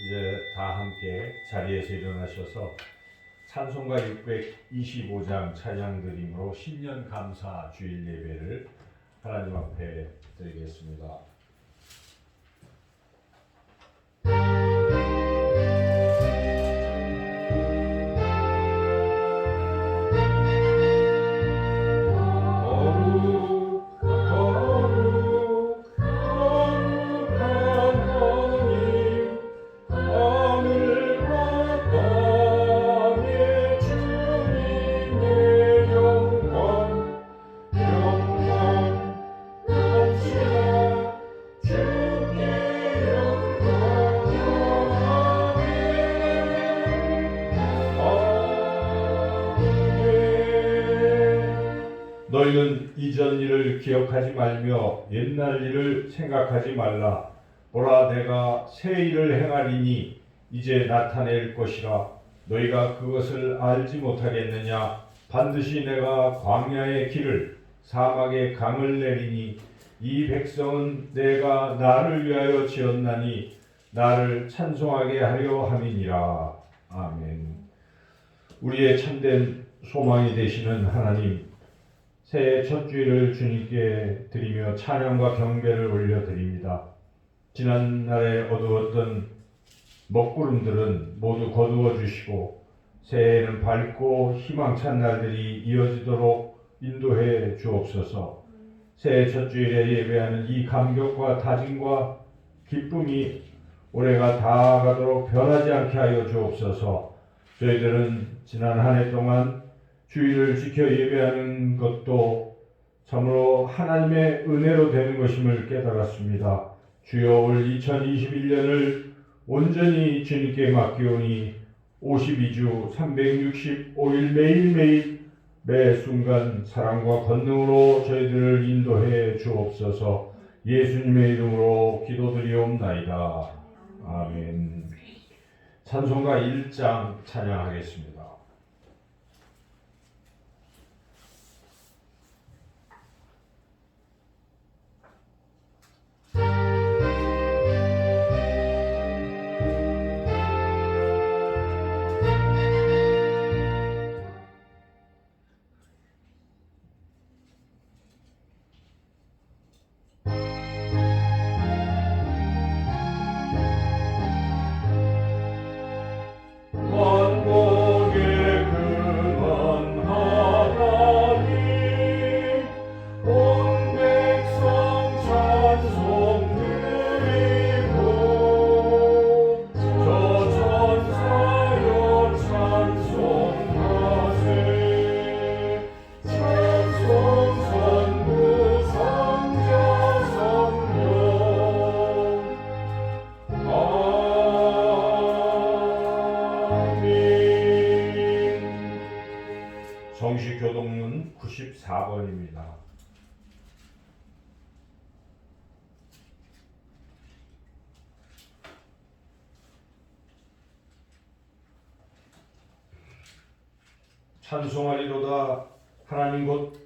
이제 다 함께 자리에서 일어나셔서 찬송가 625장 찬양 드림으로 신년 감사 주일 예배를 하나님 앞에 드리겠습니다. 너희는 이전 일을 기억하지 말며 옛날 일을 생각하지 말라. 보라, 내가 새 일을 행하리니 이제 나타낼 것이라. 너희가 그것을 알지 못하겠느냐? 반드시 내가 광야의 길을 사막의 강을 내리니 이 백성은 내가 나를 위하여 지었나니 나를 찬송하게 하려 함이니라. 아멘. 우리의 참된 소망이 되시는 하나님, 새해 첫 주일을 주님께 드리며 찬양과 경배를 올려드립니다. 지난날에 어두웠던 먹구름들은 모두 거두어 주시고 새해에는 밝고 희망찬 날들이 이어지도록 인도해 주옵소서. 새해 첫 주일에 예배하는 이 감격과 다짐과 기쁨이 올해가 다가도록 변하지 않게 하여 주옵소서. 저희들은 지난 한 해 동안 주일을 지켜 예배하는 것도 참으로 하나님의 은혜로 되는 것임을 깨달았습니다. 주여, 올 2021년을 온전히 주님께 맡기오니 52주 365일 매일매일 매 순간 사랑과 권능으로 저희들을 인도해 주옵소서. 예수님의 이름으로 기도드리옵나이다. 아멘. 찬송가 1장 찬양하겠습니다. 정시교독문 94번입니다. 찬송하리로다. 하나님 곧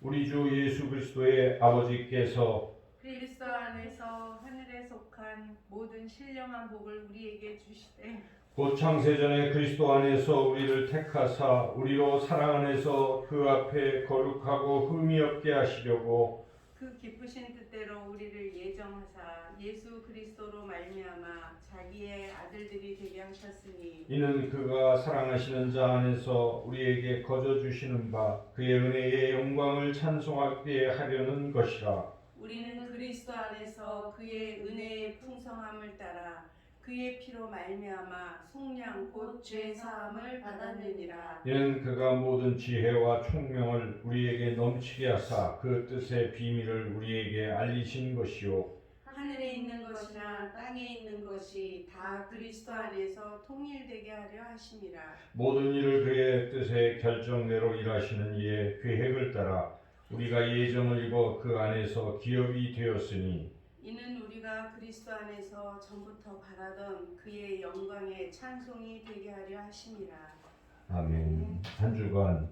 우리 주 예수 그리스도의 아버지께서 그리스도 안에서 하늘에 속한 모든 신령한 복을 우리에게 주시되 곧 창세전에 그리스도 안에서 우리를 택하사 우리로 사랑 안에서 그 앞에 거룩하고 흠이 없게 하시려고 그 기쁘신 뜻대로 우리를 예정하사 예수 그리스도로 말미암아 자기의 아들들이 되게 하셨으니 이는 그가 사랑하시는 자 안에서 우리에게 거저 주시는 바 그의 은혜의 영광을 찬송하게 하려는 것이라. 우리는 그리스도 안에서 그의 은혜의 풍성함을 따라 그의 피로 말미암아 속량 곧 죄 사함을 받았느니라. 이는 그가 모든 지혜와 총명을 우리에게 넘치게 하사 그 뜻의 비밀을 우리에게 알리신 것이요 하늘에 있는 것이나 땅에 있는 것이 다 그리스도 안에서 통일되게 하려 하심이라. 모든 일을 그의 뜻의 결정대로 일하시는 이의 계획을 따라 우리가 예정을 입어 그 안에서 기업이 되었으니 이는 우리가 그리스도 안에서 전부터 바라던 그의 영광의 찬송이 되게 하려 하심이라. 아멘. 한 주간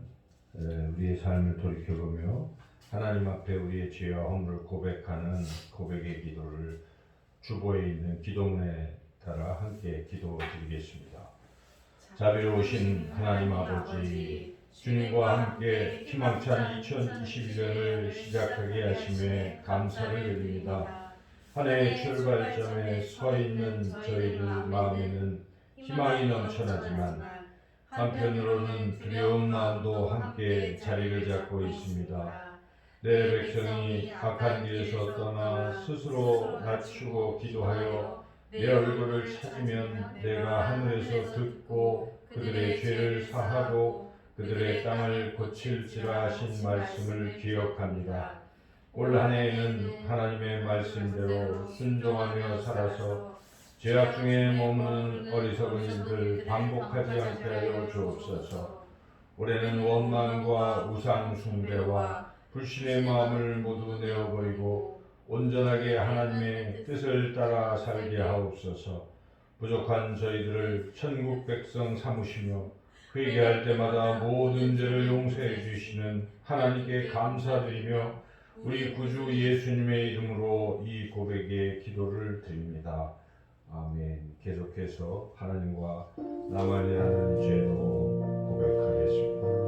우리의 삶을 돌이켜보며 하나님 앞에 우리의 죄와 허물을 고백하는 고백의 기도를 주보에 있는 기도문에 따라 함께 기도드리겠습니다. 자비로우신 하나님 아버지, 주님과 함께 희망찬 2021년을 시작하게 하심에 감사를 드립니다. 한 해의 출발점에 서 있는 저희들 마음에는 희망이 넘쳐나지만 한편으로는 두려운 마음도 함께 자리를 잡고 있습니다. 내 백성이 악한 길에서 떠나 스스로 낮추고 기도하여 내 얼굴을 찾으면 내가 하늘에서 듣고 그들의 죄를 사하고 그들의 땅을 고칠지라 하신 말씀을 기억합니다. 올 한 해에는 하나님의 말씀대로 순종하며 살아서 죄악 중에 머무는 어리석은 일들 반복하지 않게 하여 주옵소서. 올해는 원망과 우상 숭배와 불신의 마음을 모두 내어버리고 온전하게 하나님의 뜻을 따라 살게 하옵소서. 부족한 저희들을 천국 백성 삼으시며 회개할 때마다 모든 죄를 용서해 주시는 하나님께 감사드리며 우리 구주 예수님의 이름으로 이 고백의 기도를 드립니다. 아멘. 계속해서 하나님과 나만이 하는 죄도 고백하겠습니다.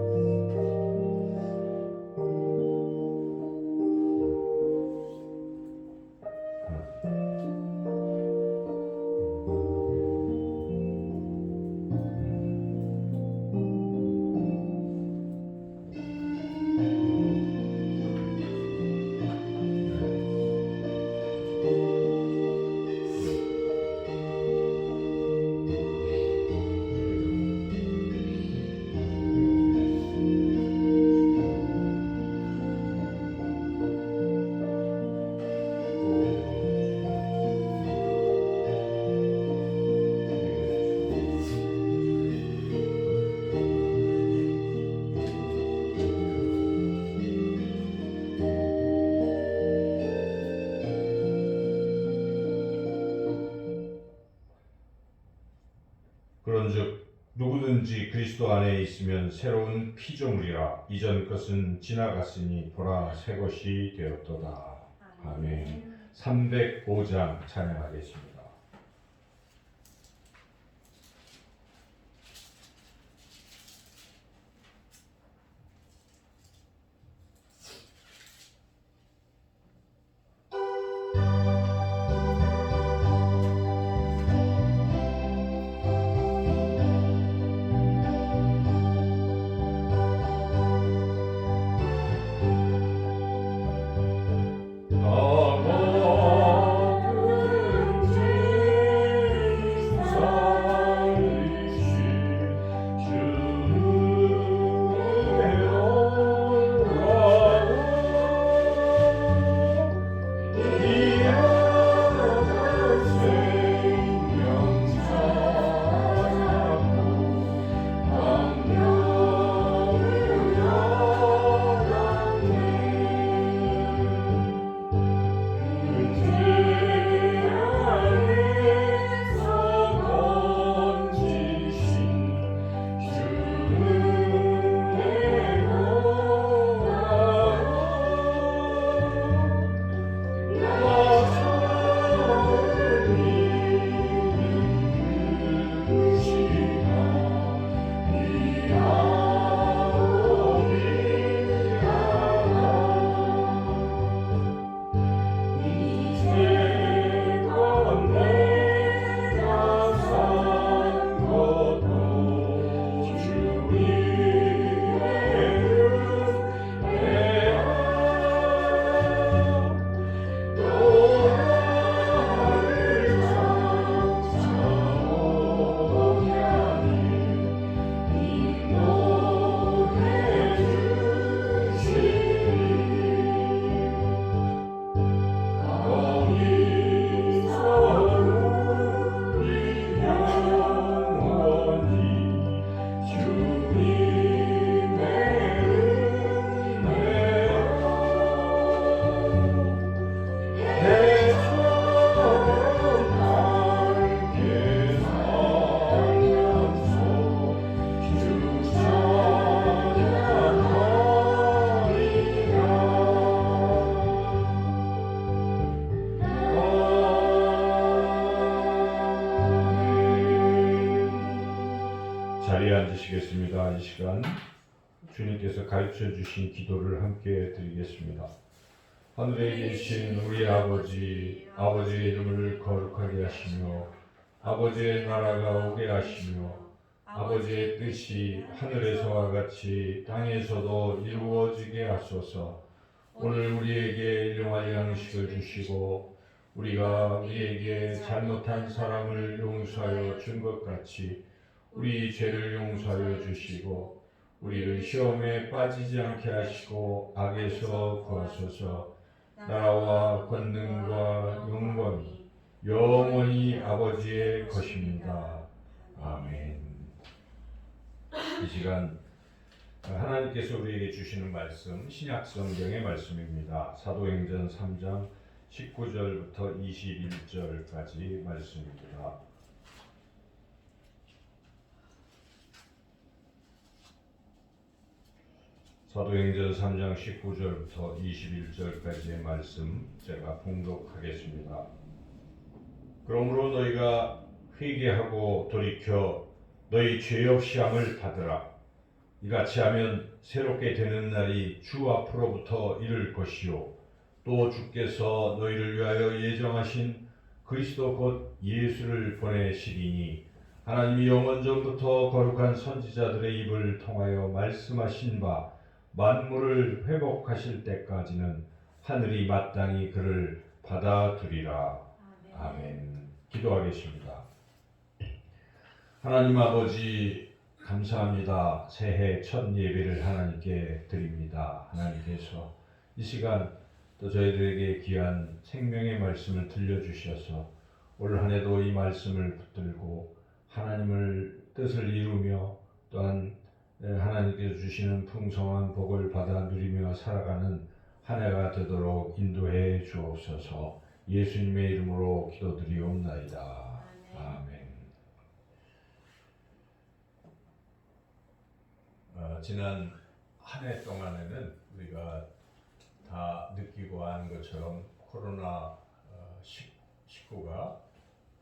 그런즉 누구든지 그리스도 안에 있으면 새로운 피조물이라 이전 것은 지나갔으니 보라 새 것이 되었도다. 아멘. 305장 찬양하겠습니다. 나 모든 죄 자리에 앉으시겠습니다. 이 시간 주님께서 가르쳐 주신 기도를 함께 드리겠습니다. 하늘에 계신 우리 아버지, 아버지의 이름을 거룩하게 하시며 아버지의 나라가 오게 하시며 아버지의 뜻이 하늘에서와 같이 땅에서도 이루어지게 하소서. 오늘 우리에게 일용할 양식을 주시고 우리가 우리에게 잘못한 사람을 용서하여 준 것 같이 우리 죄를 용서하여 주시고 우리를 시험에 빠지지 않게 하시고 악에서 구하소서. 나라와 권능과 영광이 영원히 아버지의 것입니다. 아멘. 이 시간 하나님께서 우리에게 주시는 말씀 신약 성경의 말씀입니다. 사도행전 3장 19절부터 21절까지 말씀입니다. 사도행전 3장 19절부터 21절까지의 말씀 제가 봉독하겠습니다. 그러므로 너희가 회개하고 돌이켜 너희 죄 없이 함을 받으라. 이같이 하면 새롭게 되는 날이 주 앞으로부터 이를 것이요 또 주께서 너희를 위하여 예정하신 그리스도 곧 예수를 보내시리니 하나님이 영원 전부터 거룩한 선지자들의 입을 통하여 말씀하신 바 만물을 회복하실 때까지는 하늘이 마땅히 그를 받아들이라. 아멘. 기도하겠습니다. 하나님 아버지 감사합니다. 새해 첫 예배를 하나님께 드립니다. 하나님께서 이 시간 또 저희들에게 귀한 생명의 말씀을 들려주셔서 올 한 해도 이 말씀을 붙들고 하나님을 뜻을 이루며 또한 하나님께서 주시는 풍성한 복을 받아 누리며 살아가는 한 해가 되도록 인도해 주옵소서. 예수님의 이름으로 기도드리옵나이다. 아멘. 지난 한 해 동안에는 우리가 다 느끼고 아는 것처럼 코로나 19가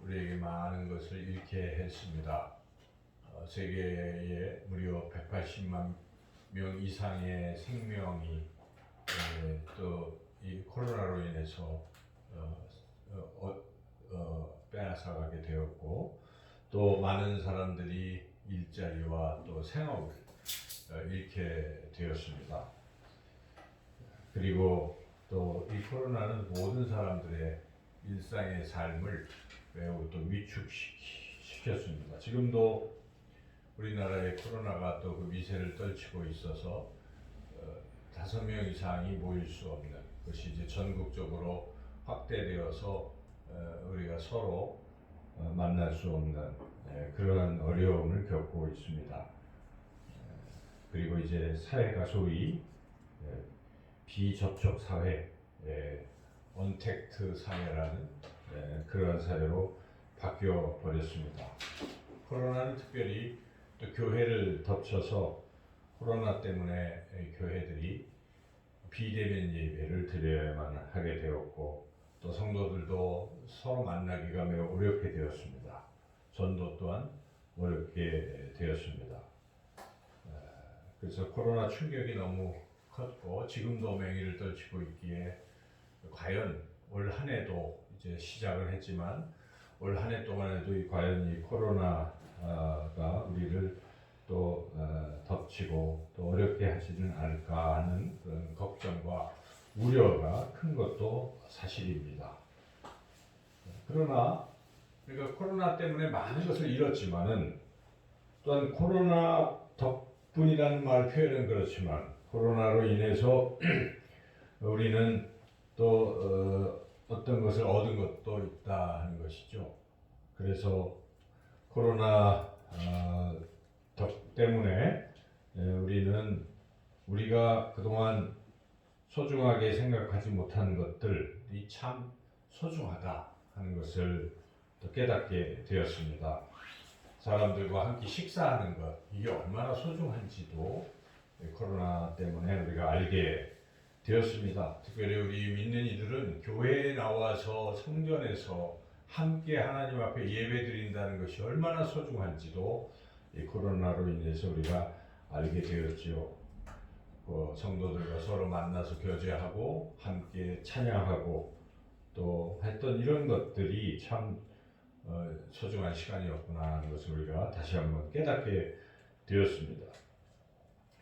우리에게 많은 것을 잃게 했습니다. 세계에 무려 180만 명 이상의 생명이 또 이 코로나로 인해서 빼앗아가게 되었고 또 많은 사람들이 일자리와 또 생업을 잃게 되었습니다. 그리고 또 이 코로나는 모든 사람들의 일상의 삶을 매우 또 위축시켰습니다. 지금도 우리나라에 코로나가 또 그 미세를 떨치고 있어서 5명 이상이 모일 수 없는 것이 이제 전국적으로 확대되어서 우리가 서로 만날 수 없는 그러한 어려움을 겪고 있습니다. 그리고 이제 사회가 소위 비접촉 사회, 언택트 사회라는 그러한 사회로 바뀌어 버렸습니다. 코로나는 특별히 또 교회를 덮쳐서 코로나 때문에 교회들이 비대면 예배를 드려야만 하게 되었고 또 성도들도 서로 만나기가 매우 어렵게 되었습니다. 전도 또한 어렵게 되었습니다. 그래서 코로나 충격이 너무 컸고 지금도 맹위를 떨치고 있기에 과연 올 한 해도 이제 시작을 했지만 올 한 해 동안에도 과연 이 코로나가 우리를 또 덮치고 또 어렵게 하지는 않을까 하는 그런 걱정과 우려가 큰 것도 사실입니다. 그러나 우리가 코로나 때문에 많은 것을 잃었지만은 또한 코로나 덕분이라는 말 표현은 그렇지만 코로나로 인해서 우리는 또 어떤 것을 얻은 것도 있다 하는 것이죠. 그래서 코로나 덕 때문에 우리는 우리가 그동안 소중하게 생각하지 못한 것들이 참 소중하다 하는 것을 또 깨닫게 되었습니다. 사람들과 함께 식사하는 것, 이게 얼마나 소중한지도 코로나 때문에 우리가 알게 되었습니다. 특별히 우리 믿는 이들은 교회에 나와서 성전에서 함께 하나님 앞에 예배 드린다는 것이 얼마나 소중한지도 이 코로나로 인해서 우리가 알게 되었지요. 성도들과 서로 만나서 교제하고 함께 찬양하고 또 했던 이런 것들이 참 소중한 시간이었구나 하는 것을 우리가 다시 한번 깨닫게 되었습니다.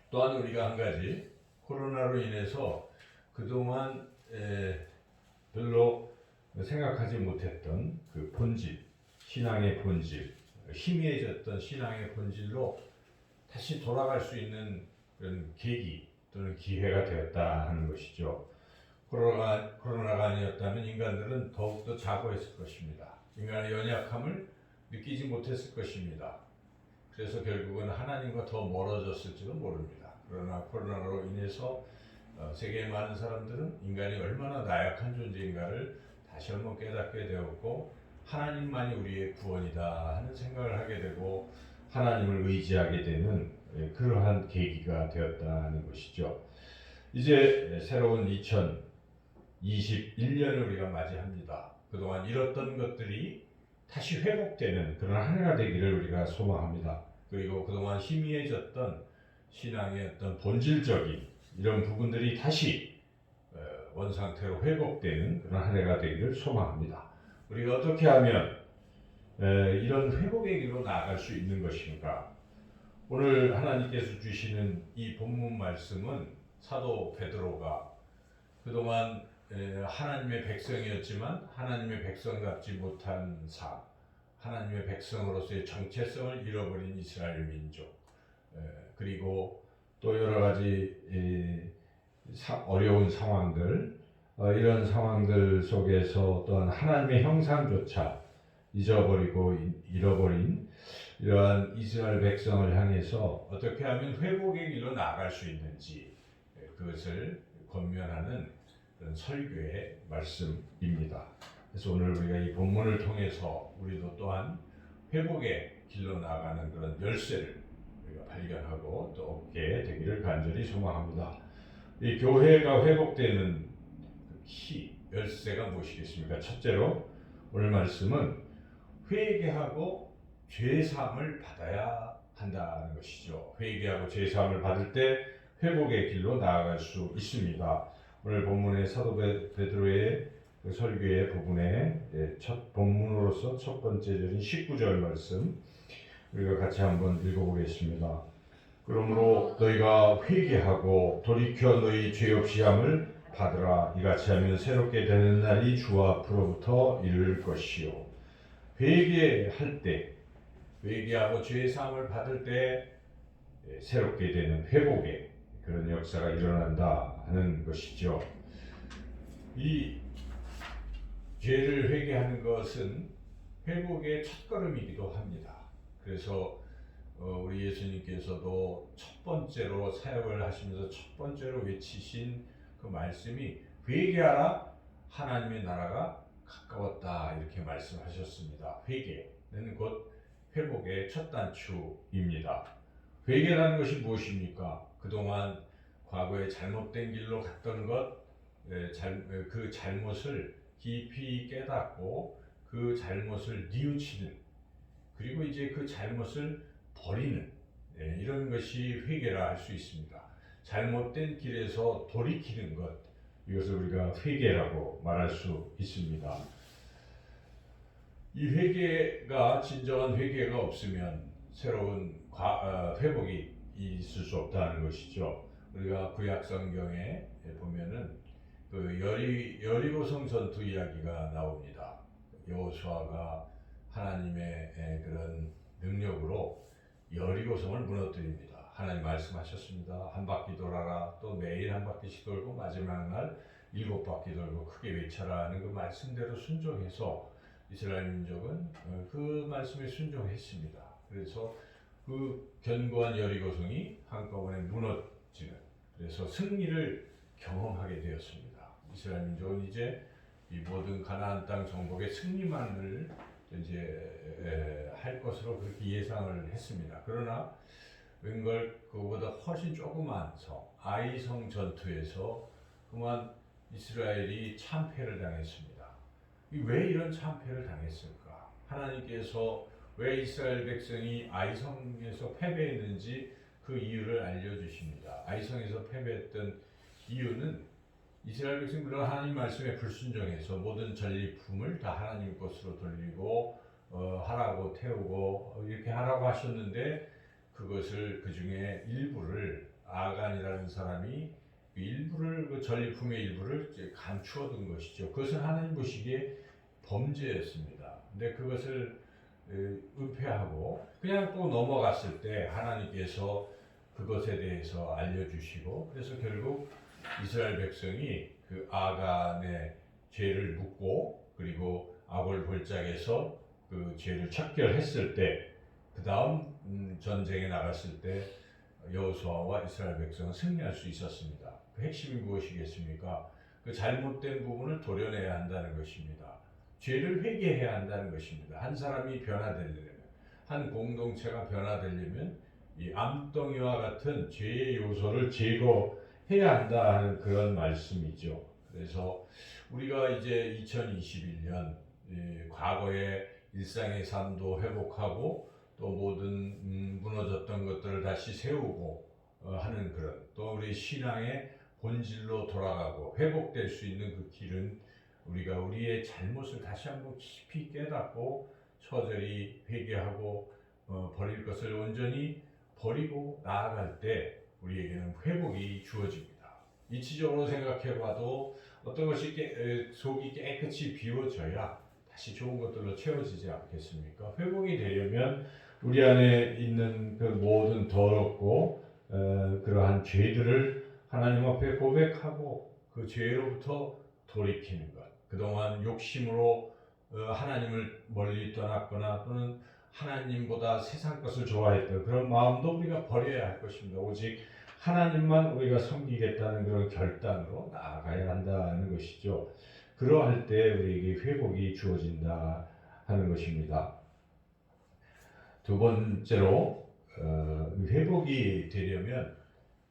또한 우리가 한 가지 코로나로 인해서 그동안 별로 생각하지 못했던 그 본질, 신앙의 본질, 희미해졌던 신앙의 본질로 다시 돌아갈 수 있는 그런 계기 또는 기회가 되었다 하는 것이죠. 코로나가 아니었다면 인간들은 더욱더 좌고했을 것입니다. 인간의 연약함을 느끼지 못했을 것입니다. 그래서 결국은 하나님과 더 멀어졌을지도 모릅니다. 그러나 코로나로 인해서 세계의 많은 사람들은 인간이 얼마나 나약한 존재인가를 다시 한번 깨닫게 되었고 하나님만이 우리의 구원이다 하는 생각을 하게 되고 하나님을 의지하게 되는 그러한 계기가 되었다는 것이죠. 이제 새로운 2021년을 우리가 맞이합니다. 그동안 잃었던 것들이 다시 회복되는 그런 한 해가 되기를 우리가 소망합니다. 그리고 그동안 희미해졌던 신앙의 어떤 본질적인 이런 부분들이 다시 원상태로 회복되는 그런 한 해가 되기를 소망합니다. 우리가 어떻게 하면 이런 회복의 길로 나아갈 수 있는 것인가? 오늘 하나님께서 주시는 이 본문 말씀은 사도 베드로가 그동안 하나님의 백성이었지만 하나님의 백성답지 못한 삶, 하나님의 백성으로서의 정체성을 잃어버린 이스라엘 민족, 그리고 또 여러 가지 어려운 상황들, 이런 상황들 속에서 또한 하나님의 형상조차 잊어버리고 잃어버린 이러한 이스라엘 백성을 향해서 어떻게 하면 회복의 길로 나아갈 수 있는지 그것을 권면하는 그런 설교의 말씀입니다. 그래서 오늘 우리가 이 본문을 통해서 우리도 또한 회복의 길로 나아가는 그런 열쇠를 우리가 발견하고 또 얻게 되기를 간절히 소망합니다. 이 교회가 회복되는 키, 열쇠가 무엇이겠습니까? 첫째로 오늘 말씀은 회개하고 죄사함을 받아야 한다는 것이죠. 회개하고 죄사함을 받을 때 회복의 길로 나아갈 수 있습니다. 오늘 본문의 사도 베드로의 그 설교의 부분에 첫 본문으로서 첫 번째 절인 19절 말씀 우리가 같이 한번 읽어보겠습니다. 그러므로 너희가 회개하고 돌이켜 너희 죄 없이 함을 받으라. 이같이 하면 새롭게 되는 날이 주 앞으로부터 이를 것이요. 회개할 때, 회개하고 죄 사함을 받을 때 새롭게 되는 회복의 그런 역사가 일어난다 하는 것이죠. 이 죄를 회개하는 것은 회복의 첫걸음이기도 합니다. 그래서 우리 예수님께서도 첫 번째로 사역을 하시면서 첫 번째로 외치신 그 말씀이 회개하라 하나님의 나라가 가까웠다 이렇게 말씀하셨습니다. 회개는 곧 회복의 첫 단추입니다. 회개라는 것이 무엇입니까? 그동안 과거에 잘못된 길로 갔던 것, 그 잘못을 깊이 깨닫고 그 잘못을 뉘우치는 그리고 이제 그 잘못을 버리는 이런 것이 회개라 할 수 있습니다. 잘못된 길에서 돌이키는 것 이것을 우리가 회개라고 말할 수 있습니다. 이 회개가 진정한 회개가 없으면 새로운 회복이 있을 수 없다는 것이죠. 우리가 구약 성경에 보면은 그 여리고성 전투 이야기가 나옵니다. 여호수아가 하나님의 그런 능력으로 여리고성을 무너뜨립니다. 하나님 말씀하셨습니다. 한 바퀴 돌아라. 또 매일 한 바퀴씩 돌고 마지막 날 7바퀴 돌고 크게 외쳐라 하는 그 말씀대로 순종해서 이스라엘 민족은 그 말씀에 순종했습니다. 그래서 그 견고한 여리고성이 한꺼번에 무너지는 그래서 승리를 경험하게 되었습니다. 이스라엘 민족은 이제 이 모든 가나안 땅 정복의 승리만을 이제 할 것으로 그렇게 예상을 했습니다. 그러나 웬걸 그보다 훨씬 조그만 성 아이성 전투에서 그만 이스라엘이 참패를 당했습니다. 왜 이런 참패를 당했을까? 하나님께서 왜 이스라엘 백성이 아이성에서 패배했는지 그 이유를 알려주십니다. 아이성에서 패배했던 이유는 이스라엘 백성이 물론 하나님 말씀에 불순종해서 모든 전리품을 다 하나님 것으로 돌리고 하라고 태우고 이렇게 하라고 하셨는데 그것을 그 중에 일부를 아간이라는 사람이 그 전리품의 일부를 이제 감추어 둔 것이죠. 그것은 하나님 보시기에 범죄였습니다. 근데 그것을 은폐하고 그냥 또 넘어갔을 때 하나님께서 그것에 대해서 알려주시고 그래서 결국 이스라엘 백성이 그 아간의 죄를 묻고 그리고 아골 골짜기에서 그 죄를 척결했을 때 그 다음 전쟁에 나갔을 때 여호수아와 이스라엘 백성은 승리할 수 있었습니다. 그 핵심이 무엇이겠습니까? 그 잘못된 부분을 도려내야 한다는 것입니다. 죄를 회개해야 한다는 것입니다. 한 사람이 변화되려면, 한 공동체가 변화되려면 이 암덩이와 같은 죄의 요소를 제거해야 한다 하는 그런 말씀이죠. 그래서 우리가 이제 2021년 과거의 일상의 삶도 회복하고 또 모든 무너졌던 것들을 다시 세우고 하는 그런 또 우리 신앙의 본질로 돌아가고 회복될 수 있는 그 길은 우리가 우리의 잘못을 다시 한번 깊이 깨닫고 처절히 회개하고 버릴 것을 온전히 버리고 나아갈 때 우리에게는 회복이 주어집니다. 이치적으로 생각해봐도 어떤 것이 속이 깨끗이 비워져야 다시 좋은 것들로 채워지지 않겠습니까? 회복이 되려면 우리 안에 있는 그 모든 더럽고 그러한 죄들을 하나님 앞에 고백하고 그 죄로부터 돌이키는 것. 그동안 욕심으로 하나님을 멀리 떠났거나 또는 하나님보다 세상 것을 좋아했던 그런 마음도 우리가 버려야 할 것입니다. 오직 하나님만 우리가 섬기겠다는 그런 결단으로 나아가야 한다는 것이죠. 그러할 때 우리에게 회복이 주어진다 하는 것입니다. 두 번째로 회복이 되려면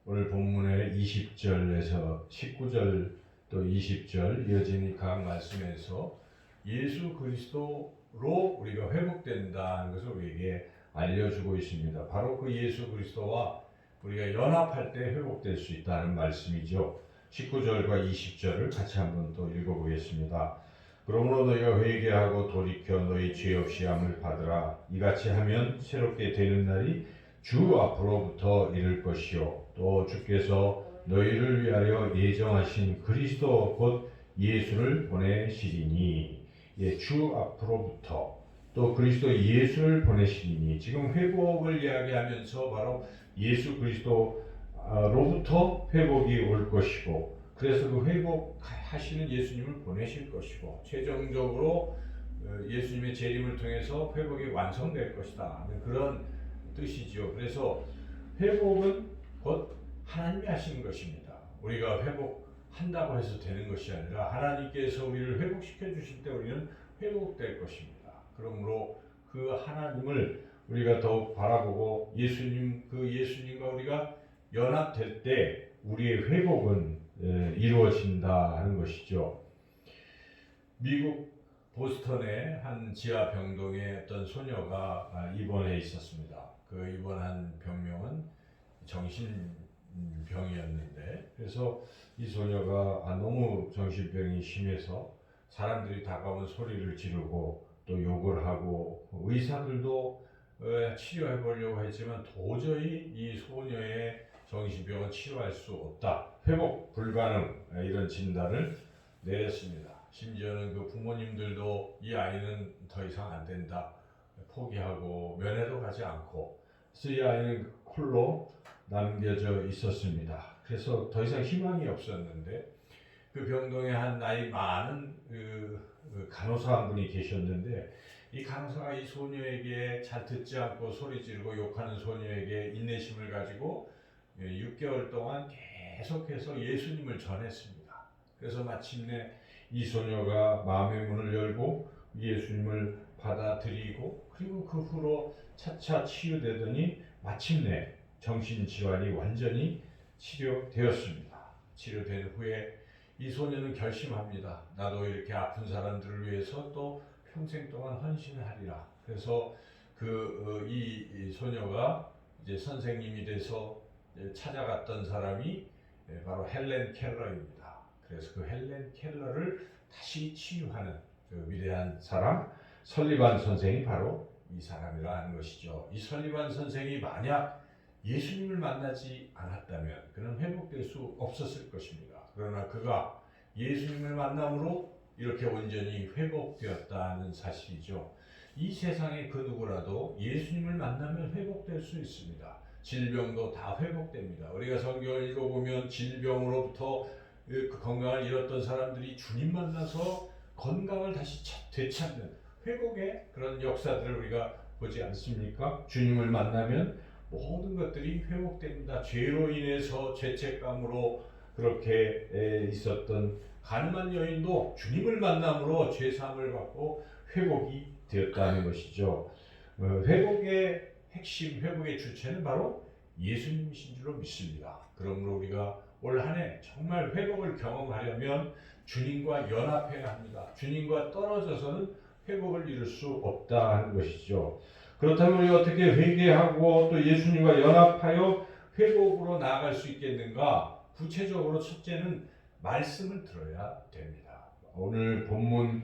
오늘 본문의 20절에서 19절 또 20절 이어진 각 말씀에서 예수 그리스도로 우리가 회복된다는 것을 우리에게 알려주고 있습니다. 바로 그 예수 그리스도와 우리가 연합할 때 회복될 수 있다는 말씀이죠. 19절과 20절을 같이 한번 또 읽어보겠습니다. 그러므로 너희가 회개하고 돌이켜 너희 죄 없이 함을 받으라. 이같이 하면 새롭게 되는 날이 주 앞으로부터 이를 것이요 또 주께서 너희를 위하여 예정하신 그리스도 곧 예수를 보내시리니. 주 앞으로부터 또 그리스도 예수를 보내시리니. 지금 회복을 이야기하면서 바로 예수 그리스도로부터 회복이 올 것이고 그래서 그 회복하시는 예수님을 보내실 것이고 최종적으로 예수님의 재림을 통해서 회복이 완성될 것이다 하는 그런 뜻이죠. 그래서 회복은 곧 하나님이 하시는 것입니다. 우리가 회복한다고 해서 되는 것이 아니라 하나님께서 우리를 회복시켜 주실 때 우리는 회복될 것입니다. 그러므로 그 하나님을 우리가 더욱 바라보고 예수님과 우리가 연합될 때 우리의 회복은 이루어진다 하는 것이죠. 미국 보스턴의 한 지하 병동에 어떤 소녀가 입원해 있었습니다. 그 입원한 병명은 정신병이었는데 그래서 이 소녀가 너무 정신병이 심해서 사람들이 다가오면 소리를 지르고 또 욕을 하고 의사들도 치료해 보려고 했지만 도저히 이 소녀의 정신병은 치료할 수 없다. 회복 불가능 이런 진단을 내렸습니다. 심지어는 그 부모님들도 이 아이는 더 이상 안 된다. 포기하고 면회도 가지 않고 그래서 이 아이는 홀로 남겨져 있었습니다. 그래서 더 이상 희망이 없었는데 그 병동에 한 나이 많은 그 간호사 한 분이 계셨는데 이 간호사가 이 소녀에게 잘 듣지 않고 소리 지르고 욕하는 소녀에게 인내심을 가지고 6개월 동안 계속해서 예수님을 전했습니다. 그래서 마침내 이 소녀가 마음의 문을 열고 예수님을 받아들이고 그리고 그 후로 차차 치유되더니 마침내 정신질환이 완전히 치료되었습니다. 치료된 후에 이 소녀는 결심합니다. 나도 이렇게 아픈 사람들을 위해서 또 평생 동안 헌신하리라. 그래서 이 소녀가 이제 선생님이 돼서 찾아갔던 사람이 바로 헬렌 켈러입니다. 그래서 그 헬렌 켈러를 다시 치유하는 그 위대한 사람 설리반 선생이 바로 이 사람이라 하는 것이죠. 이 설리반 선생이 만약 예수님을 만나지 않았다면 그는 회복될 수 없었을 것입니다. 그러나 그가 예수님을 만남으로 이렇게 온전히 회복되었다는 사실이죠. 이 세상의 그 누구라도 예수님을 만나면 회복될 수 있습니다. 질병도 다 회복됩니다. 우리가 성경을 읽어보면 질병으로부터 그 건강을 잃었던 사람들이 주님 만나서 건강을 다시 되찾는 회복의 그런 역사들을 우리가 보지 않습니까? 주님을 만나면 모든 것들이 회복됩니다. 죄로 인해서 죄책감으로 그렇게 있었던 가늠한 여인도 주님을 만남으로 죄사함을 받고 회복이 되었다는 것이죠. 회복의 핵심, 회복의 주체는 바로 예수님이신 줄로 믿습니다. 그러므로 우리가 올 한 해 정말 회복을 경험하려면 주님과 연합해야 합니다. 주님과 떨어져서는 회복을 이룰 수 없다 하는 것이죠. 그렇다면 우리가 어떻게 회개하고 또 예수님과 연합하여 회복으로 나아갈 수 있겠는가? 구체적으로 첫째는 말씀을 들어야 됩니다. 오늘 본문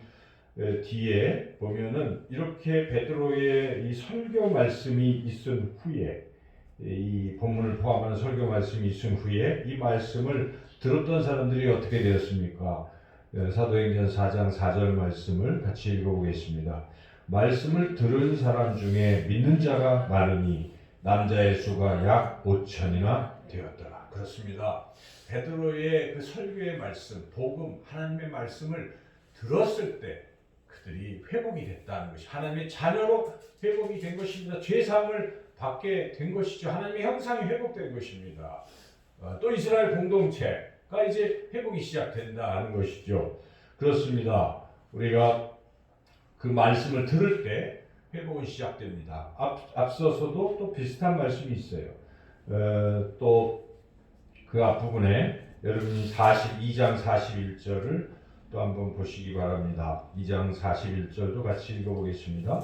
뒤에 보면은 이렇게 베드로의 이 설교 말씀이 있은 후에 이 본문을 포함하는 설교 말씀이 있은 후에 이 말씀을 들었던 사람들이 어떻게 되었습니까? 사도행전 4장 4절 말씀을 같이 읽어보겠습니다. 말씀을 들은 사람 중에 믿는 자가 많으니 남자의 수가 약 5천이나 되었더라. 그렇습니다. 베드로의 그 설교의 말씀, 복음, 하나님의 말씀을 들었을 때 그들이 회복이 됐다는 것이 하나님의 자녀로 회복이 된 것입니다. 죄사함을 받게 된 것이죠. 하나님의 형상이 회복된 것입니다. 또 이스라엘 공동체가 이제 회복이 시작된다 하는 것이죠. 그렇습니다. 우리가 그 말씀을 들을 때 회복이 시작됩니다. 앞서서도 또 비슷한 말씀이 있어요. 또 그 앞부분에 여러분 2장 41절을 또 한번 보시기 바랍니다. 2장 41절도 같이 읽어보겠습니다.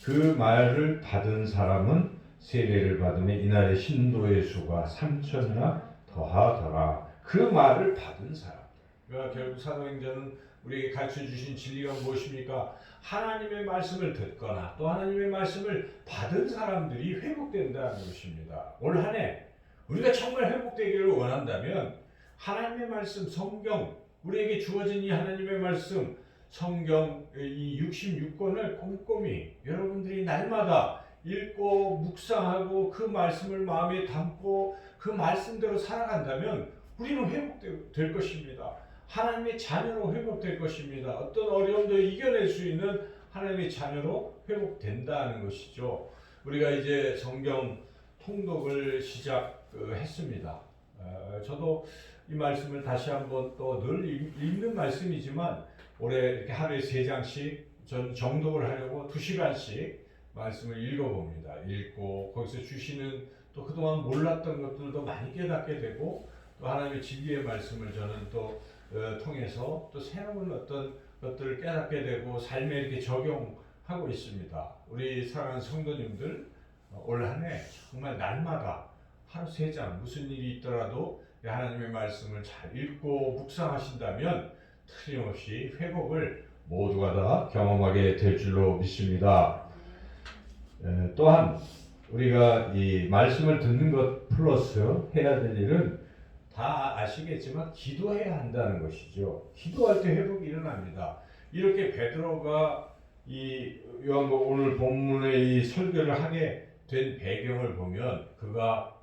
그 말을 받은 사람은 세례를 받으며 이날의 신도의 수가 3천이나 더하더라. 그 말을 받은 사람. 그러니까 결국 사도행전은 우리에게 가르쳐 주신 진리가 무엇입니까? 하나님의 말씀을 듣거나 또 하나님의 말씀을 받은 사람들이 회복된다는 것입니다. 올 한 해 우리가 정말 회복되기를 원한다면 하나님의 말씀, 성경, 우리에게 주어진 이 하나님의 말씀, 성경 이 66권을 꼼꼼히 여러분들이 날마다 읽고 묵상하고 그 말씀을 마음에 담고 그 말씀대로 살아간다면 우리는 회복될 것입니다. 하나님의 자녀로 회복될 것입니다. 어떤 어려움도 이겨낼 수 있는 하나님의 자녀로 회복된다는 것이죠. 우리가 이제 성경 통독을 시작했습니다. 저도 이 말씀을 다시 한번 또 늘 읽는 말씀이지만 올해 이렇게 하루에 3장씩 전 정독을 하려고 2시간씩 말씀을 읽어봅니다. 읽고 거기서 주시는 또 그동안 몰랐던 것들도 많이 깨닫게 되고 또 하나님의 진리의 말씀을 저는 또 통해서 또 새로운 어떤 것들을 깨닫게 되고 삶에 이렇게 적용하고 있습니다. 우리 사랑하는 성도님들 올 한 해 정말 날마다 하루 3장 무슨 일이 있더라도 하나님의 말씀을 잘 읽고 묵상하신다면 틀림없이 회복을 모두가 다 경험하게 될 줄로 믿습니다. 또한 우리가 이 말씀을 듣는 것 플러스 해야 될 일은 다 아시겠지만 기도해야 한다는 것이죠. 기도할 때 회복이 일어납니다. 이렇게 베드로가 이 요한복음 오늘 본문의 이 설교를 하게 된 배경을 보면 그가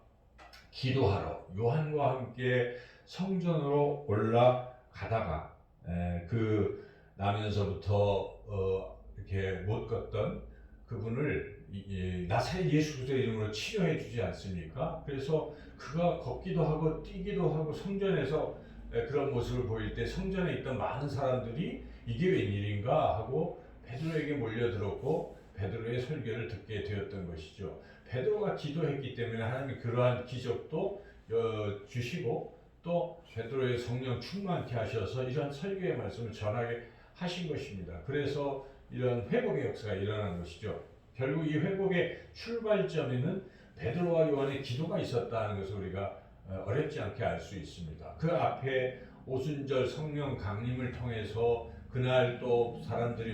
기도하러 요한과 함께 성전으로 올라가다가 그 나면서부터 이렇게 못 걷던 그분을 나사렛 예수 그리스도의 이름으로 치료해 주지 않습니까? 그래서 그가 걷기도 하고 뛰기도 하고 성전에서 그런 모습을 보일 때 성전에 있던 많은 사람들이 이게 웬일인가 하고 베드로에게 몰려들었고 베드로의 설교를 듣게 되었던 것이죠. 베드로가 기도했기 때문에 하나님이 그러한 기적도 주시고 또 베드로의 성령 충만케 하셔서 이러한 설교의 말씀을 전하게 하신 것입니다. 그래서 이런 회복의 역사가 일어난 것이죠. 결국 이 회복의 출발점에는 베드로와 요한의 기도가 있었다는 것을 우리가 어렵지 않게 알 수 있습니다. 그 앞에 오순절 성령 강림을 통해서 그날 또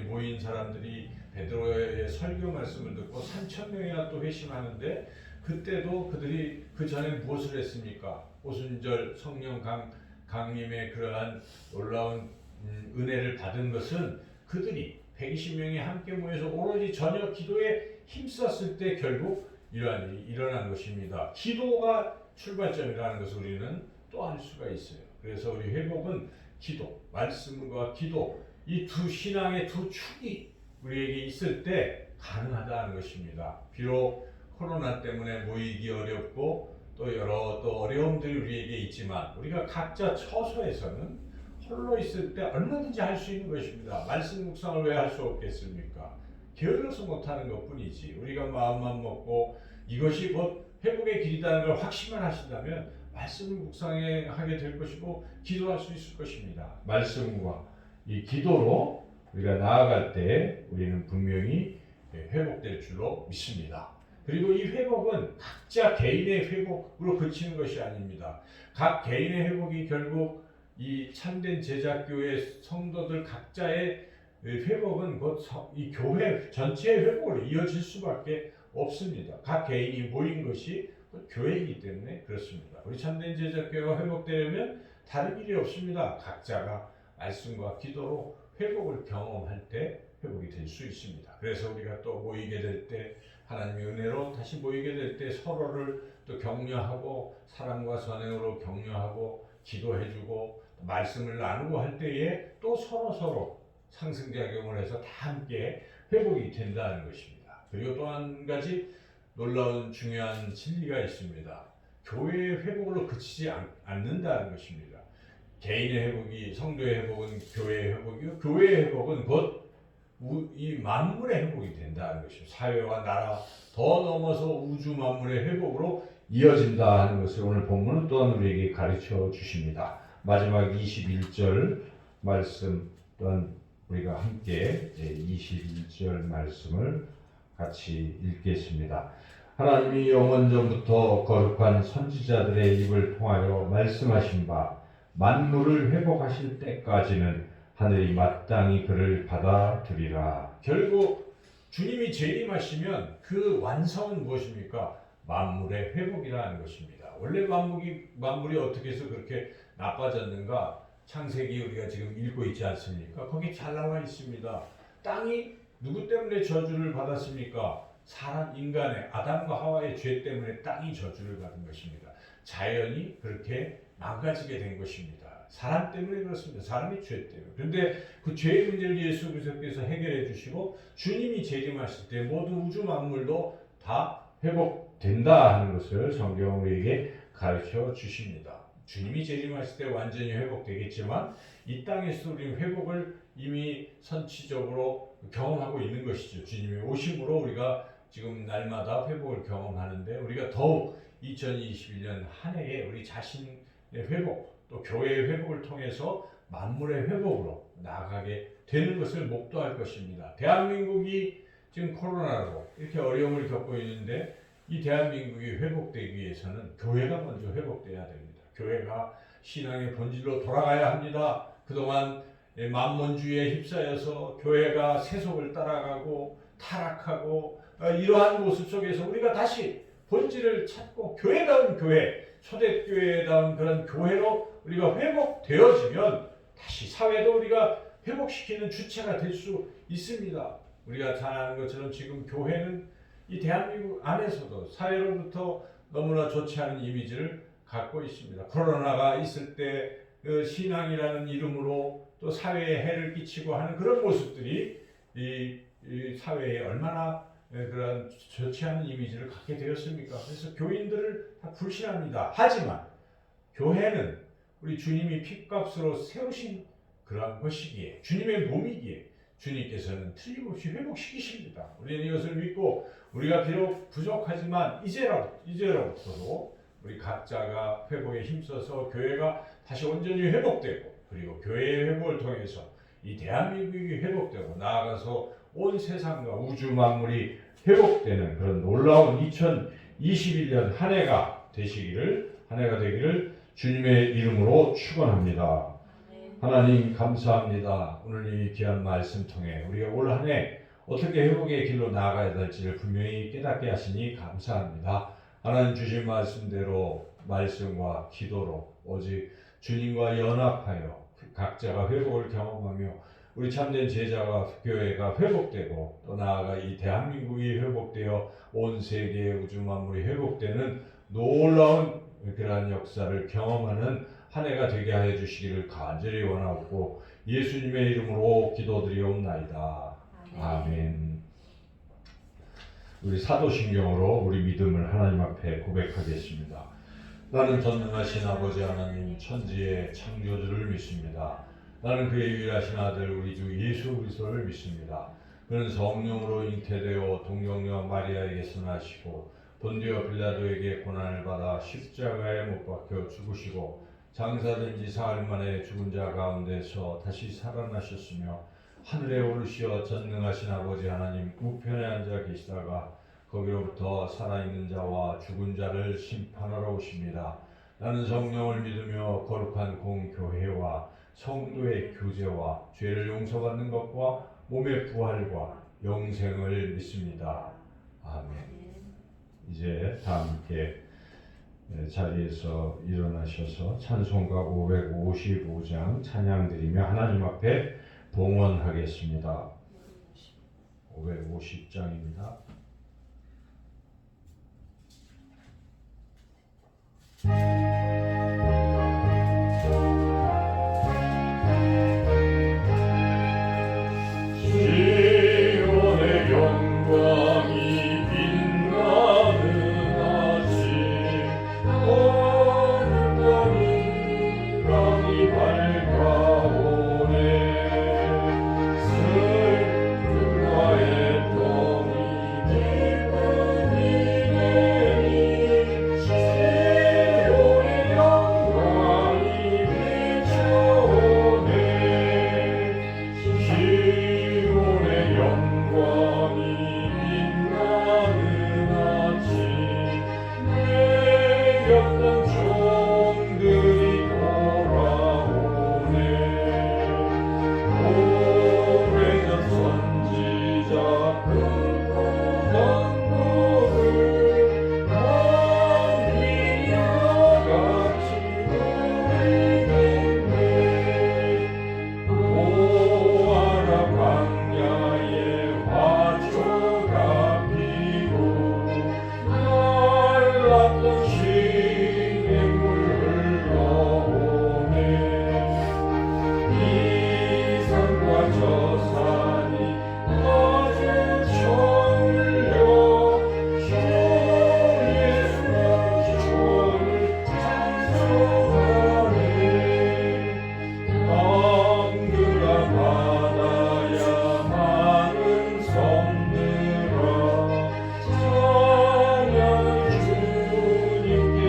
모인 사람들이 베드로의 설교 말씀을 듣고 3,000명이나 또 회심하는데, 그때도 그들이 그 전에 무엇을 했습니까? 오순절 성령 강림의 그러한 놀라운 은혜를 받은 것은 그들이 120명이 함께 모여서 오로지 저녁 기도에 힘썼을 때 결국 이러한 일이 일어난 것입니다. 기도가 출발점이라는 것을 우리는 또 알 수가 있어요. 그래서 우리 회복은 기도, 말씀과 기도, 이 두 신앙의 두 축이 우리에게 있을 때 가능하다는 것입니다. 비록 코로나 때문에 모이기 어렵고 또 여러 어려움들이 우리에게 있지만, 우리가 각자 처소에서는 홀로 있을 때 얼마든지 할 수 있는 것입니다. 말씀 묵상을 왜 할 수 없겠습니까? 게을러서 못하는 것뿐이지, 우리가 마음만 먹고 이것이 곧 회복의 길이라는 걸 확신만 하신다면 말씀을 묵상하게 될 것이고 기도할 수 있을 것입니다. 말씀과 이 기도로 우리가 나아갈 때 우리는 분명히 회복될 줄로 믿습니다. 그리고 이 회복은 각자 개인의 회복으로 그치는 것이 아닙니다. 각 개인의 회복이 결국 이 참된 제자교회 성도들 각자의 회복은 곧 이 교회 전체의 회복으로 이어질 수밖에 없습니다. 각 개인이 모인 것이 교회이기 때문에 그렇습니다. 우리 참된 제자교회가 회복되려면 다른 일이 없습니다. 각자가 말씀과 기도로 회복을 경험할 때 회복이 될 수 있습니다. 그래서 우리가 또 모이게 될 때, 하나님의 은혜로 다시 모이게 될 때 서로를 또 격려하고 사랑과 선행으로 격려하고 기도해주고 말씀을 나누고 할 때에 또 서로 상승작용을 해서 다 함께 회복이 된다는 것입니다. 그리고 또 한 가지 놀라운 중요한 진리가 있습니다. 교회의 회복으로 그치지 않는다는 것입니다. 개인의 회복이, 성도의 회복은 교회의 회복이고, 교회의 회복은 곧 이 만물의 회복이 된다는 것입니다. 사회와 나라 더 넘어서 우주 만물의 회복으로 이어진다 하는 것을 오늘 본문은 또한 우리에게 가르쳐 주십니다. 마지막 21절 말씀 또한 우리가 함께 21절 말씀을 같이 읽겠습니다. 하나님이 영원전부터 거룩한 선지자들의 입을 통하여 말씀하신 바 만물을 회복하실 때까지는 하늘이 마땅히 그를 받아들이라. 결국 주님이 재림하시면 그 완성은 무엇입니까? 만물의 회복이라는 것입니다. 원래 만물이 어떻게 해서 그렇게 나빠졌는가? 창세기 우리가 지금 읽고 있지 않습니까? 거기 잘 나와 있습니다. 땅이 누구 때문에 저주를 받았습니까? 사람 인간의 아담과 하와의 죄 때문에 땅이 저주를 받은 것입니다. 자연이 그렇게 망가지게 된 것입니다. 사람 때문에 그렇습니다. 사람의 죄 때문에. 그런데 그 죄의 문제를 예수 그리스도께서 해결해 주시고 주님이 재림하실 때 모든 우주 만물도 다 회복된다 하는 것을 성경은 우리에게 가르쳐 주십니다. 주님이 재림하실 때 완전히 회복되겠지만 이 땅에서 우리는 회복을 이미 선치적으로 경험하고 있는 것이죠. 주님의 오심으로 우리가 지금 날마다 회복을 경험하는데, 우리가 더욱 2021년 한 해에 우리 자신의 회복, 또 교회의 회복을 통해서 만물의 회복으로 나아가게 되는 것을 목도할 것입니다. 대한민국이 지금 코로나로 이렇게 어려움을 겪고 있는데, 이 대한민국이 회복되기 위해서는 교회가 먼저 회복돼야 됩니다. 교회가 신앙의 본질로 돌아가야 합니다. 그동안 만몬주의에 휩싸여서 교회가 세속을 따라가고 타락하고 이러한 모습 속에서 우리가 다시 본질을 찾고 교회다운 교회, 초대교회다운 그런 교회로 우리가 회복되어지면 다시 사회도 우리가 회복시키는 주체가 될 수 있습니다. 우리가 잘 아는 것처럼 지금 교회는 이 대한민국 안에서도 사회로부터 너무나 좋지 않은 이미지를 갖고 있습니다. 코로나가 있을 때 그 신앙이라는 이름으로 또 사회에 해를 끼치고 하는 그런 모습들이 이 사회에 얼마나 그런 좋지 않은 이미지를 갖게 되었습니까? 그래서 교인들을 다 불신합니다. 하지만 교회는 우리 주님이 핏값으로 세우신 그러한 것이기에, 주님의 몸이기에 주님께서는 틀림없이 회복시키십니다. 우리는 이것을 믿고 우리가 비록 부족하지만 이제로부터도 우리 각자가 회복에 힘써서 교회가 다시 온전히 회복되고, 그리고 교회의 회복을 통해서 이 대한민국이 회복되고 나아가서 온 세상과 우주 만물이 회복되는 그런 놀라운 2021년 한 해가 되기를 주님의 이름으로 축원합니다. 하나님 감사합니다. 오늘 이 귀한 말씀 통해 우리가 올 한 해 어떻게 회복의 길로 나아가야 될지를 분명히 깨닫게 하시니 감사합니다. 하나님 주신 말씀대로 말씀과 기도로 오직 주님과 연합하여 각자가 회복을 경험하며 우리 참된 제자가 교회가 회복되고 또 나아가 이 대한민국이 회복되어 온 세계의 우주 만물이 회복되는 놀라운 그러한 역사를 경험하는 한 해가 되게 하여 주시기를 간절히 원하고 예수님의 이름으로 기도드리옵나이다. 아멘. 우리 사도신경으로 우리 믿음을 하나님 앞에 고백하겠습니다. 나는 전능하신 아버지 하나님 천지의 창조주를 믿습니다. 나는 그의 유일하신 아들 우리 주 예수 그리스도를 믿습니다. 그는 성령으로 잉태되어 동정녀 마리아에게서 나시고 본디오 빌라도에게 고난을 받아 십자가에 못 박혀 죽으시고 장사된 지 사흘 만에 죽은 자 가운데서 다시 살아나셨으며 하늘에 오르시어 전능하신 아버지 하나님 우편에 앉아 계시다가 거기로부터 살아있는 자와 죽은 자를 심판하러 오십니다. 나는 성령을 믿으며 거룩한 공교회와 성도의 교제와 죄를 용서받는 것과 몸의 부활과 영생을 믿습니다. 아멘. 이제 다 함께 자리에서 일어나셔서 찬송가 555장 찬양드리며 하나님 앞에 봉헌하겠습니다. 550장입니다. 시온의 영광이 빛나는 아침 오늘 땅이 밝아오네 슬픈 나의 똥이 기쁜 이내니 시온의 영광이 비춰오네 시온의 영광이 빛나는 아침 내 곁던 종들이 돌아오네 오래전 선지자 그 고난도를 난 미녀 같이 누리겠네 보아라 광야에 화초가 피고 말랐던 시냇물 흘러오네 이 산과 저 산이 마주쳐 울려 주 예수의 주를 찬송하네 땅들아 바다야 많은 섬들아 찬양 주님께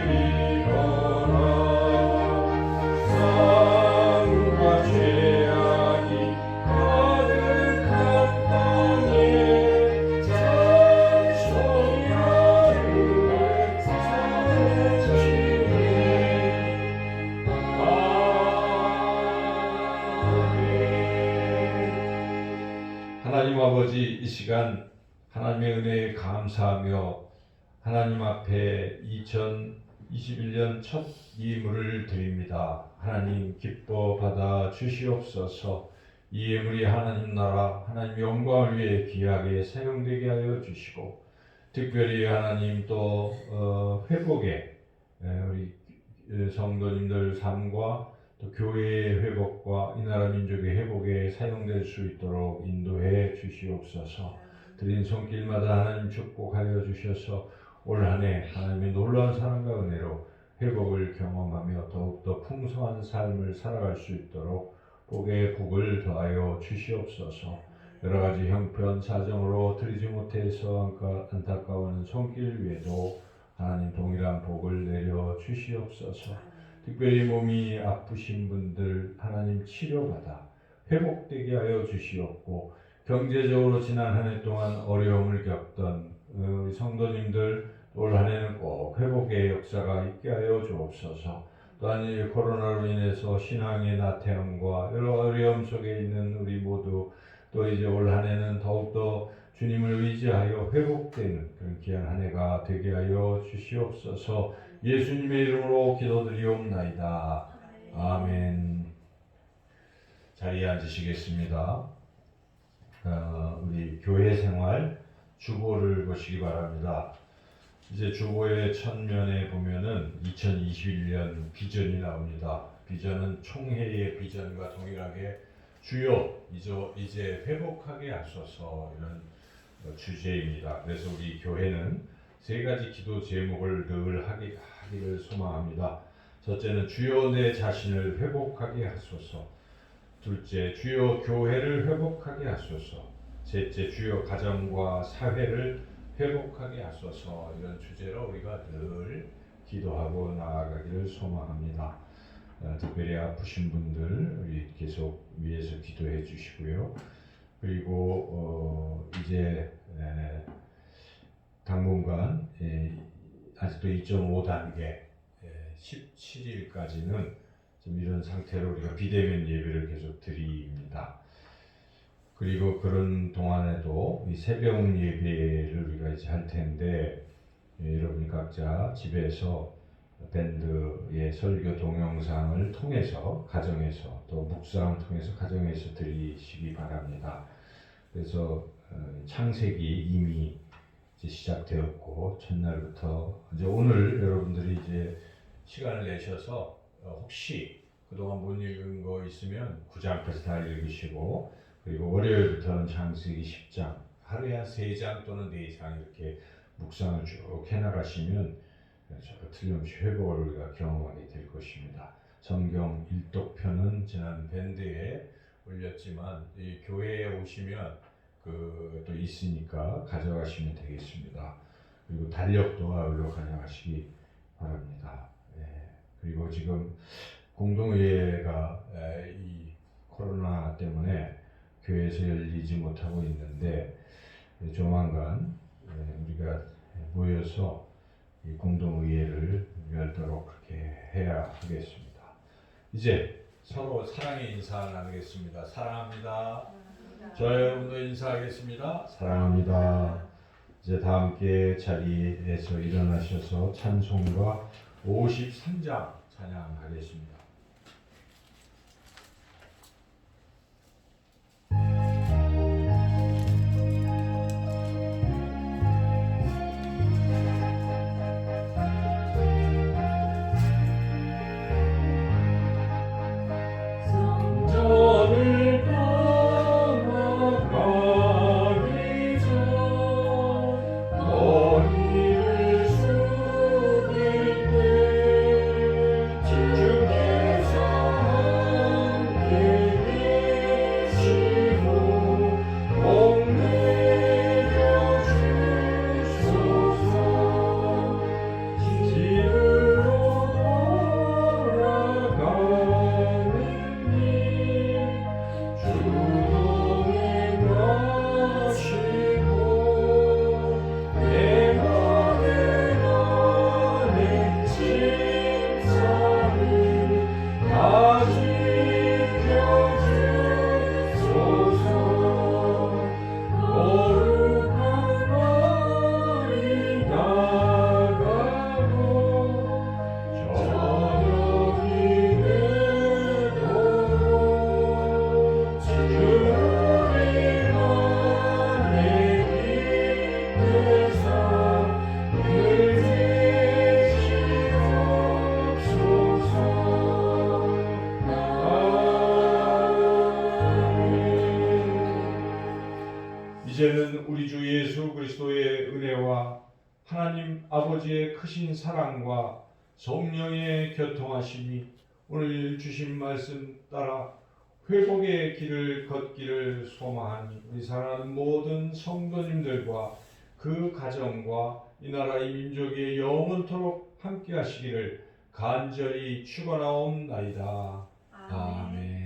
드리러라 싸움과 죄악이 가득한 땅에 찬송하는 사는 주님 하나님 아버지 이 시간 하나님의 은혜에 감사하며 하나님 앞에 2021년 첫 예물을 드립니다. 하나님 기뻐 받아 주시옵소서. 이 예물이 하나님 나라 하나님 영광을 위해 귀하게 사용되게 하여 주시고 특별히 하나님 또 회복에 우리 성도님들 삶과 또 교회의 회복과 이 나라 민족의 회복에 사용될 수 있도록 인도해 주시옵소서. 드린 손길마다 하나님 축복하여 주셔서 올 한 해 하나님의 놀라운 사랑과 은혜로 회복을 경험하며 더욱더 풍성한 삶을 살아갈 수 있도록 복의 복을 더하여 주시옵소서. 여러 가지 형편 사정으로 드리지 못해서 안타까워하는 손길 위에도 하나님 동일한 복을 내려 주시옵소서. 특별히 몸이 아프신 분들 하나님 치료받아 회복되게 하여 주시옵고 경제적으로 지난 한 해 동안 어려움을 겪던 우리 성도님들 올 한 해는 꼭 회복의 역사가 있게 하여 주옵소서. 또한 이 코로나로 인해서 신앙의 나태함과 여러 어려움 속에 있는 우리 모두 또 이제 올 한 해는 더욱더 주님을 의지하여 회복되는 그런 귀한 한 해가 되게 하여 주시옵소서. 예수님의 이름으로 기도드리옵나이다. 아멘. 자리에 앉으시겠습니다. 우리 교회 생활 주보를 보시기 바랍니다. 이제 주보의 첫면에 보면은 2021년 비전이 나옵니다. 비전은 총회의 비전과 동일하게 주여 이제 회복하게 하소서 이런 주제입니다. 그래서 우리 교회는 세 가지 기도 제목을 늘 하기를 소망합니다. 첫째는 주여 내 자신을 회복하게 하소서. 둘째, 주여 교회를 회복하게 하소서. 셋째, 주여 가정과 사회를 회복하게 하소서. 이런 주제로 우리가 늘 기도하고 나아가기를 소망합니다. 특별히 아프신 분들 우리 계속 위에서 기도해 주시고요. 그리고 이제 당분간 아직도 2.5단계 17일까지는 좀 이런 상태로 우리가 비대면 예배를 계속 드립니다. 그리고 그런 동안에도 이 새벽 예배를 우리가 이제 할 텐데 여러분이 각자 집에서 밴드의 설교 동영상을 통해서 가정에서 또 묵상을 통해서 가정에서 드리시기 바랍니다. 그래서 창세기 이미 이제 시작되었고 첫날부터 이제 오늘 여러분들이 이제 시간을 내셔서 혹시 그동안 못 읽은 거 있으면 9장까지 다 읽으시고 그리고 월요일부터는 창세기 10장 하루에 한 3장 또는 4장 이렇게 묵상을 쭉 해나가시면 틀림없이 회복을 우리가 경험하게 될 것입니다. 성경 일독편은 지난 밴드에 올렸지만 이 교회에 오시면 또 있으니까 가져가시면 되겠습니다. 그리고 달력도 아울러 가져가시기 바랍니다. 그리고 지금 공동회의가 이 코로나 때문에 교회에서 열리지 못하고 있는데 조만간 우리가 모여서 이 공동의회를 열도록 그렇게 해야 하겠습니다. 이제 서로 사랑의 인사 나누겠습니다. 사랑합니다. 저 여러분도 인사하겠습니다. 사랑합니다. 이제 다 함께 자리에서 일어나셔서 찬송가 53장 찬양하겠습니다. 성전을 떠나가기 전 머리를 숙일 때 주께서 함께 계시고 복 내려 주소서. 집으로 돌아가는 주동에 가시고 내 모든 안에 침상을 다 지켜주소서. 거룩한 말이 나가고 저녁이 되도록 주님만의 이끄사 늘 되시옵소서. 아멘. 이제는 우리 주 예수 그리스도의 은혜와 하나님 아버지의 크신 사랑과 성령의 교통하심이 오늘 주신 말씀 따라 회복의 길을 걷기를 소망하니 우리 사랑하는 모든 성도님들과 그 가정과 이 나라 이 민족의 영원토록 함께 하시기를 간절히 축원하옵나이다. 아멘.